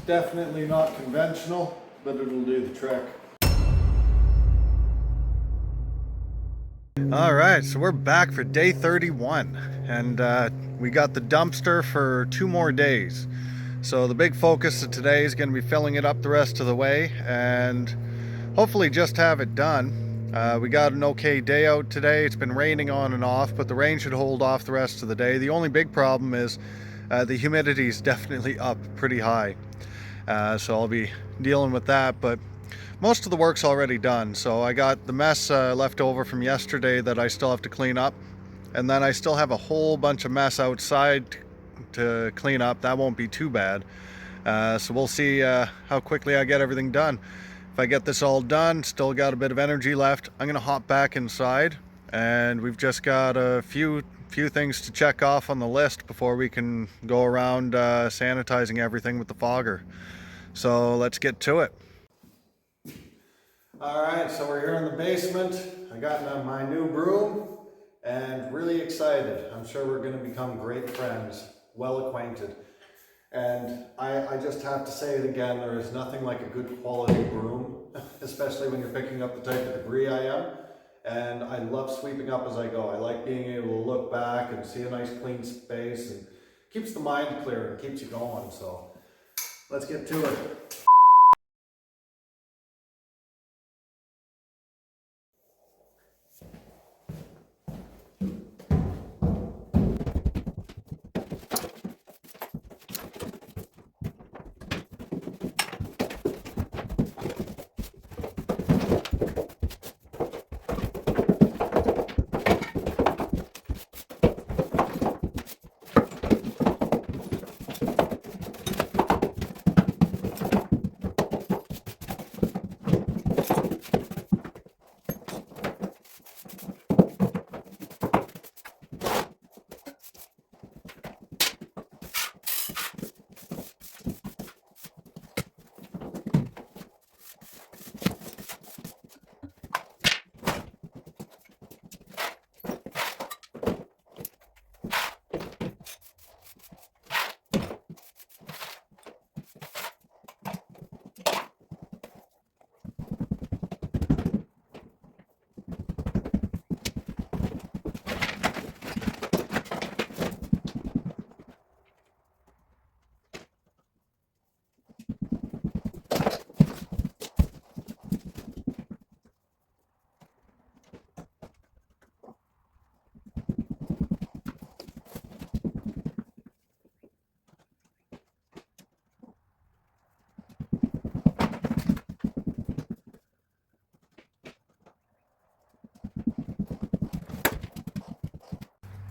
Definitely not conventional, but it'll do the trick. All right, so we're back for day 31, and we got the dumpster for 2 more days. So the big focus of today is going to be filling it up the rest of the way and hopefully just have it done. We got an okay day out today. It's been raining on and off, but the rain should hold off the rest of the day. The only big problem is the humidity is definitely up pretty high. So I'll be dealing with that, but most of the work's already done. So I got the mess left over from yesterday that I still have to clean up, and then I still have a whole bunch of mess outside to clean up. That won't be too bad. So we'll see how quickly I get everything done. If I get this all done, still got a bit of energy left, I'm gonna hop back inside, and we've just got a few things to check off on the list before we can go around sanitizing everything with the fogger. So let's get to it. All right, so we're here in the basement. I got my new broom and really excited. I'm sure we're going to become great friends, well acquainted. And I just have to say it again, there is nothing like a good quality broom, especially when you're picking up the type of debris I am. And I love sweeping up as I go. I like being able to look back and see a nice clean space, and keeps the mind clear and keeps you going. So let's get to it.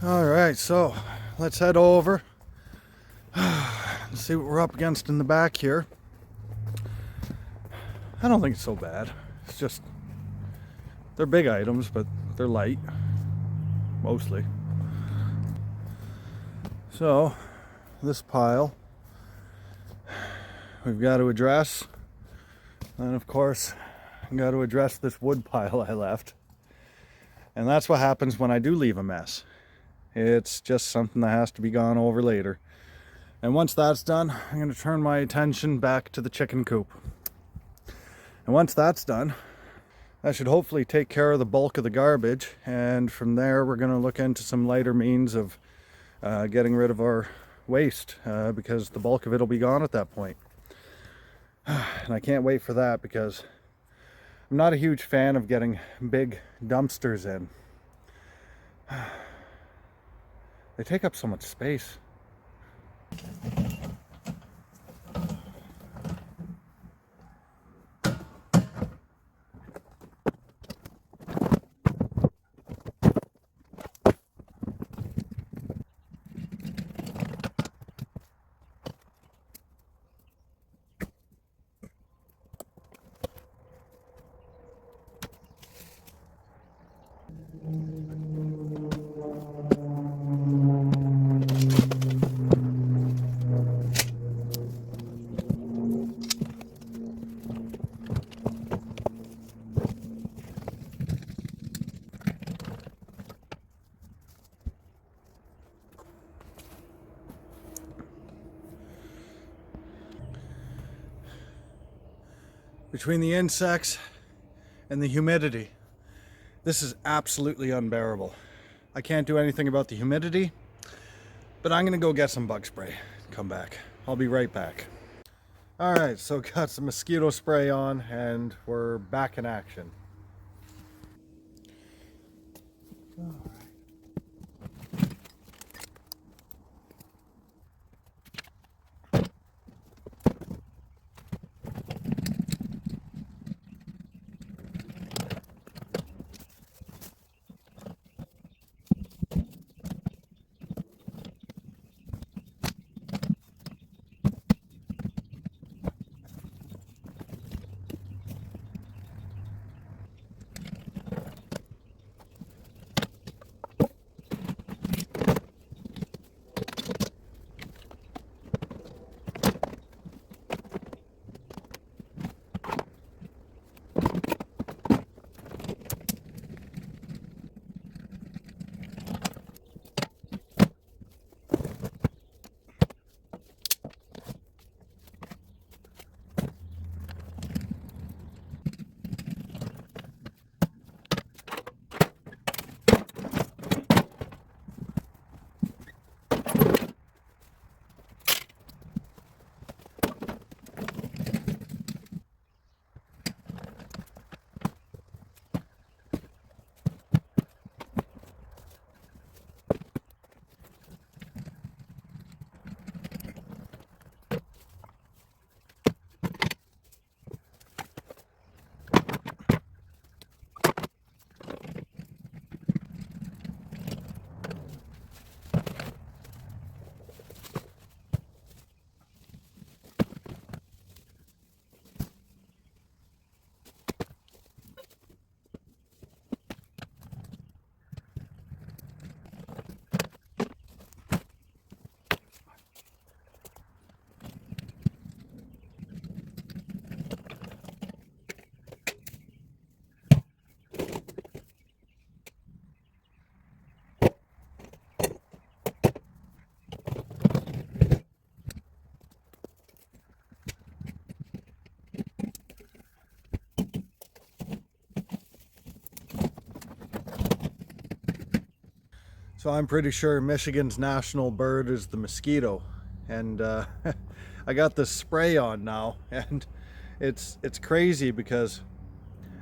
All right, so let's head over. Let's see what we're up against in the back here. I don't think it's so bad. It's just, they're big items, but they're light, mostly. So, this pile, we've got to address. And of course, I've got to address this wood pile I left. And that's what happens when I do leave a mess. It's just something that has to be gone over later. And once that's done, I'm going to turn my attention back to the chicken coop. And once that's done, that should hopefully take care of the bulk of the garbage. And from there, we're going to look into some lighter means of getting rid of our waste, because the bulk of it will be gone at that point. And I can't wait for that, because I'm not a huge fan of getting big dumpsters in. They take up so much space. Between the insects and the humidity, this is absolutely unbearable. I can't do anything about the humidity, but I'm gonna go get some bug spray and come back. I'll be right back. All right, so got some mosquito spray on and we're back in action. So I'm pretty sure Michigan's national bird is the mosquito, and I got this spray on now, and it's crazy because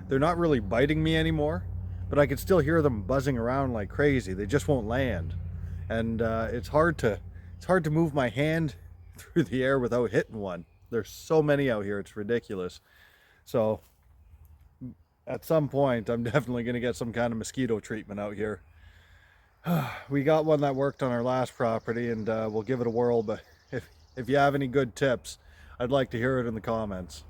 they're not really biting me anymore, but I can still hear them buzzing around like crazy. They just won't land, and it's hard to move my hand through the air without hitting one. There's so many out here, it's ridiculous. So at some point, I'm definitely going to get some kind of mosquito treatment out here. We got one that worked on our last property, and we'll give it a whirl, but if you have any good tips, I'd like to hear it in the comments.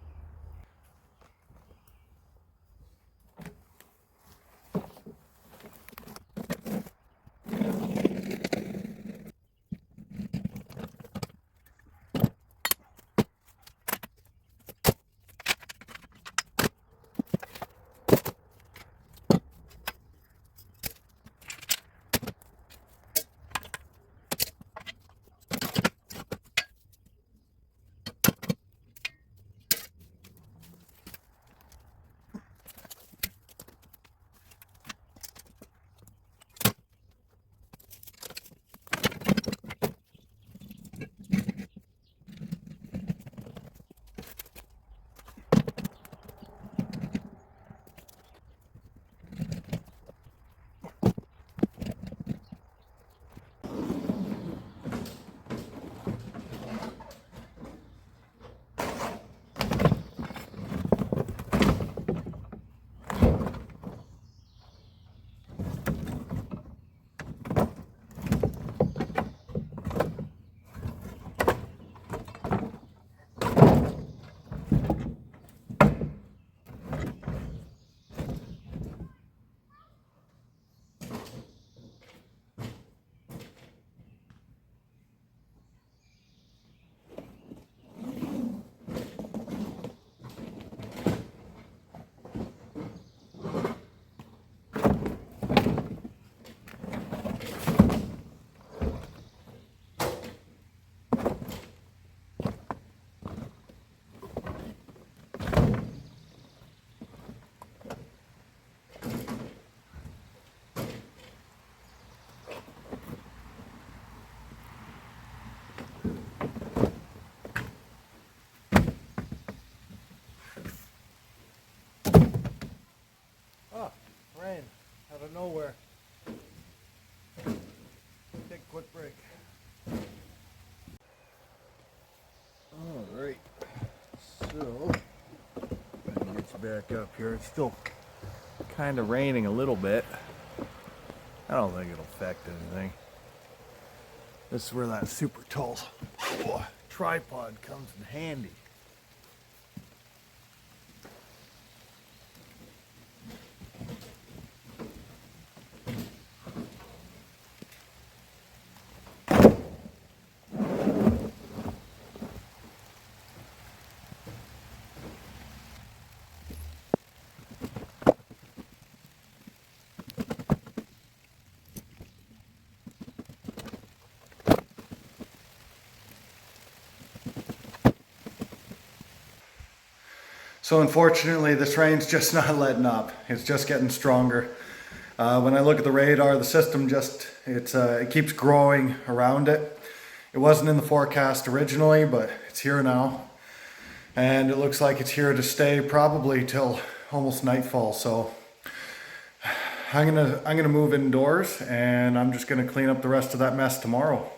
back up here. It's still kind of raining a little bit. I don't think it'll affect anything. This is where that super tall tripod comes in handy. So unfortunately, this rain's just not letting up. It's just getting stronger. When I look at the radar, the system it keeps growing around it. It wasn't in the forecast originally, but it's here now. And it looks like it's here to stay probably till almost nightfall. So I'm gonna move indoors, and I'm just gonna clean up the rest of that mess tomorrow.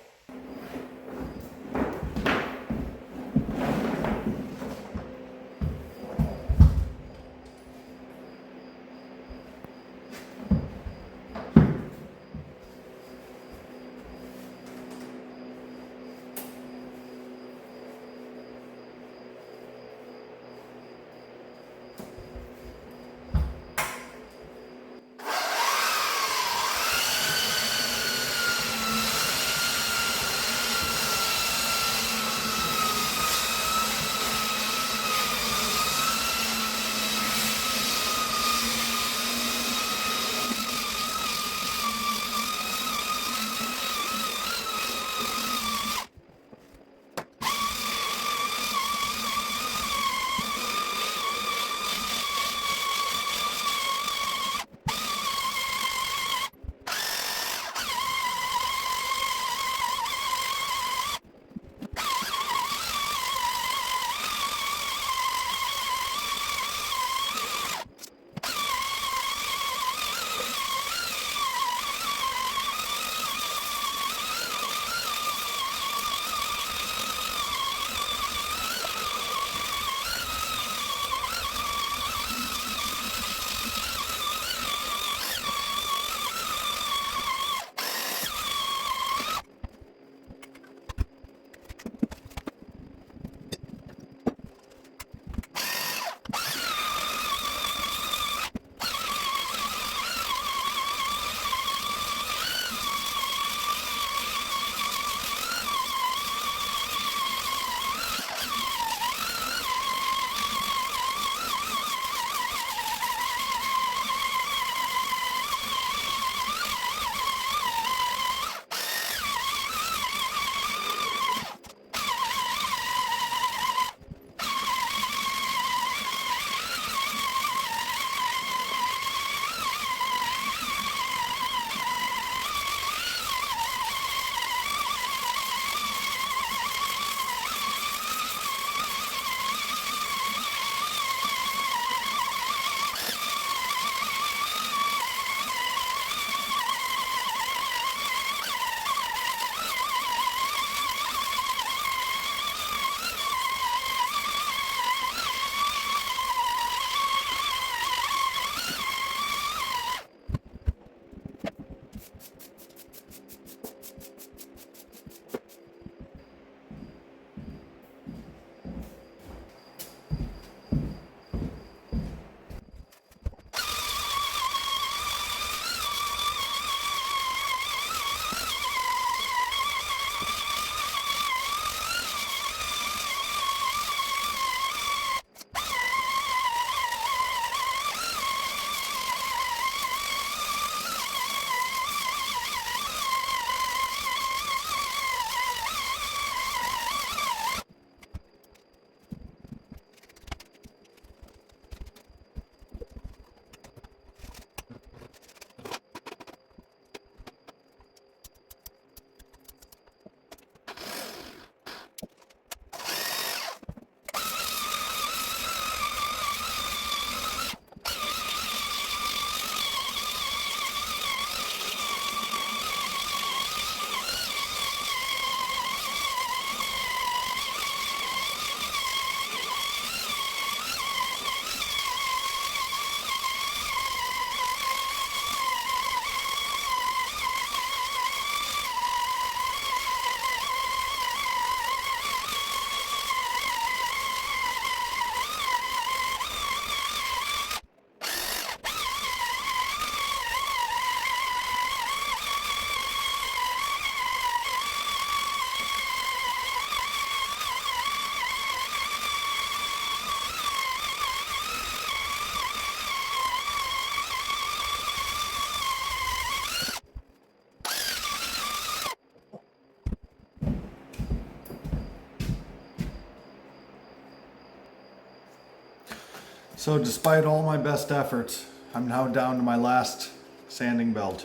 So despite all my best efforts, I'm now down to my last sanding belt.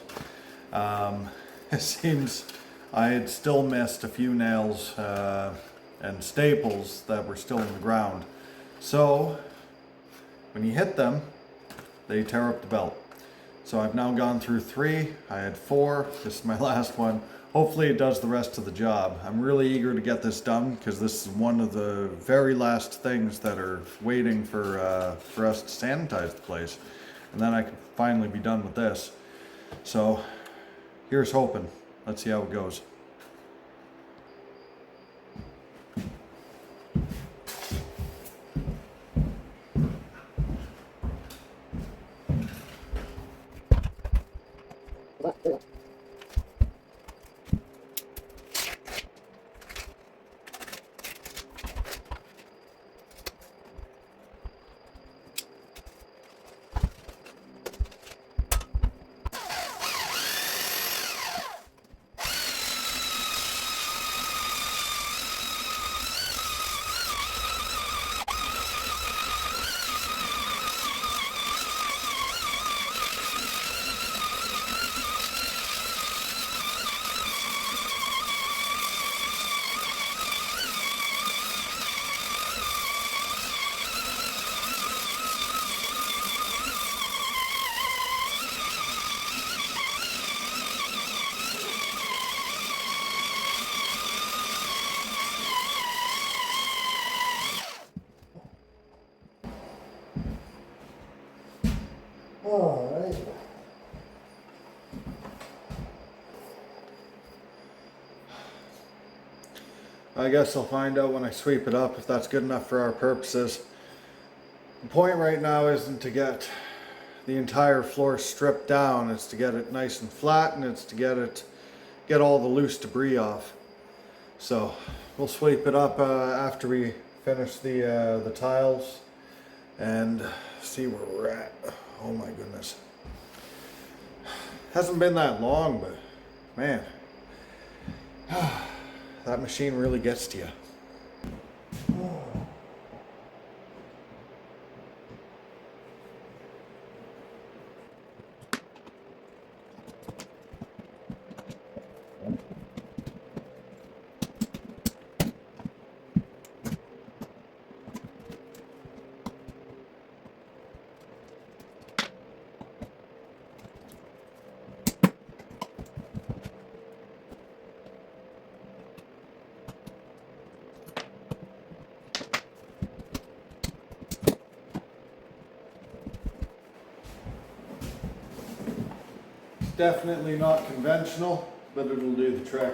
It seems I had still missed a few nails and staples that were still in the ground. So when you hit them, they tear up the belt. So I've now gone through 3. I had 4. This is my last one. Hopefully it does the rest of the job. I'm really eager to get this done because this is one of the very last things that are waiting for us to sanitize the place. And then I can finally be done with this. So here's hoping. Let's see how it goes. All right. I guess I'll find out when I sweep it up if that's good enough for our purposes. The point right now isn't to get the entire floor stripped down, it's to get it nice and flat, and it's to get all the loose debris off. So we'll sweep it up after we finish the tiles and see where we're at. Oh my goodness. Hasn't been that long, but man, that machine really gets to you. Definitely not conventional, but it'll do the trick.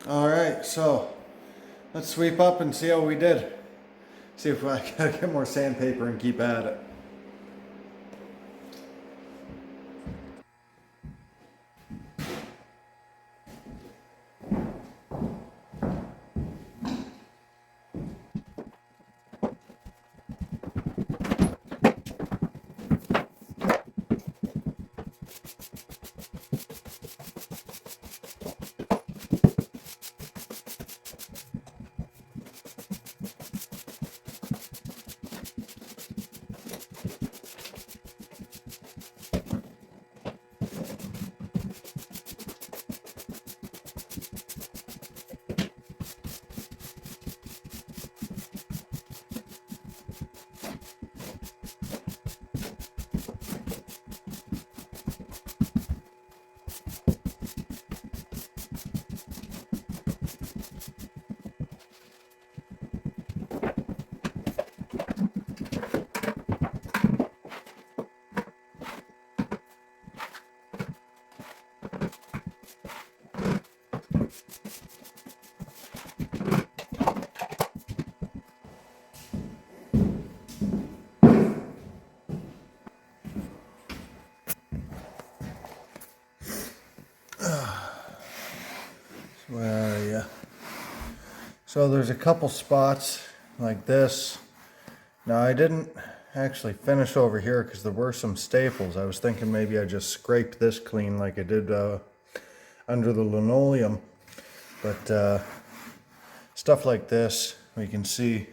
Alright, so let's sweep up and see how we did. See if I gotta get more sandpaper and keep at it. Yeah. So there's a couple spots like this. Now I didn't actually finish over here because there were some staples. I was thinking maybe I just scraped this clean like I did under the linoleum. But stuff like this, we can see,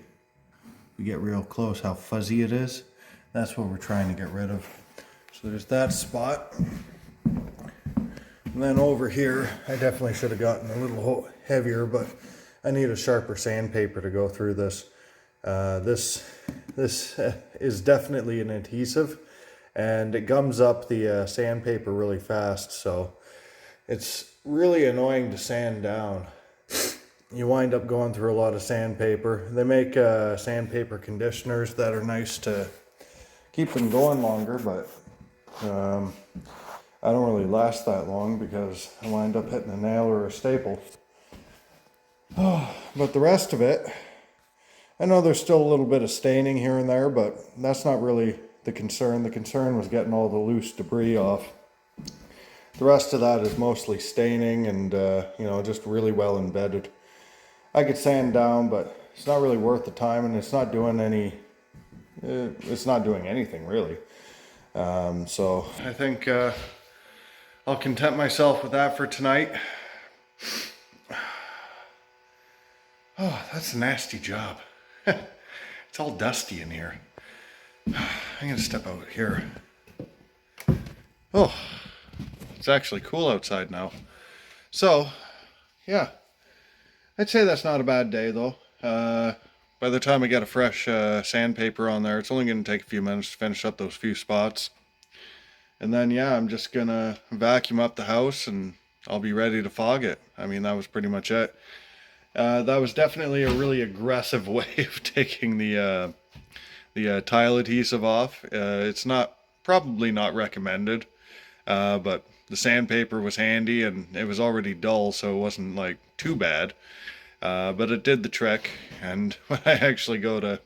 we get real close how fuzzy it is. That's what we're trying to get rid of. So there's that spot. And then over here, I definitely should have gotten a little heavier, but I need a sharper sandpaper to go through this. This is definitely an adhesive, and it gums up the sandpaper really fast, so it's really annoying to sand down. You wind up going through a lot of sandpaper. They make sandpaper conditioners that are nice to keep them going longer, but I don't really last that long because I wind up hitting a nail or a staple. But the rest of it, I know there's still a little bit of staining here and there, but that's not really the concern. The concern was getting all the loose debris off. The rest of that is mostly staining and, you know, just really well embedded. I could sand down, but it's not really worth the time, and it's not doing anything really. So I think I'll content myself with that for tonight. Oh, that's a nasty job. It's all dusty in here. I'm gonna step out here. Oh, it's actually cool outside now. So, yeah, I'd say that's not a bad day though. By the time I get a fresh sandpaper on there, it's only gonna take a few minutes to finish up those few spots. And then, yeah, I'm just gonna vacuum up the house and I'll be ready to fog it. I mean, that was pretty much it. That was definitely a really aggressive way of taking the tile adhesive off. It's probably not recommended, but the sandpaper was handy and it was already dull, so it wasn't like too bad. But it did the trick, and when I actually go to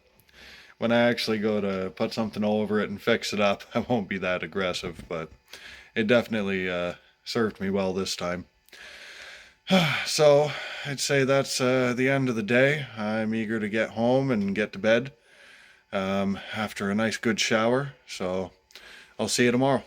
put something over it and fix it up, I won't be that aggressive, but it definitely served me well this time. So I'd say that's the end of the day. I'm eager to get home and get to bed after a nice good shower. So I'll see you tomorrow.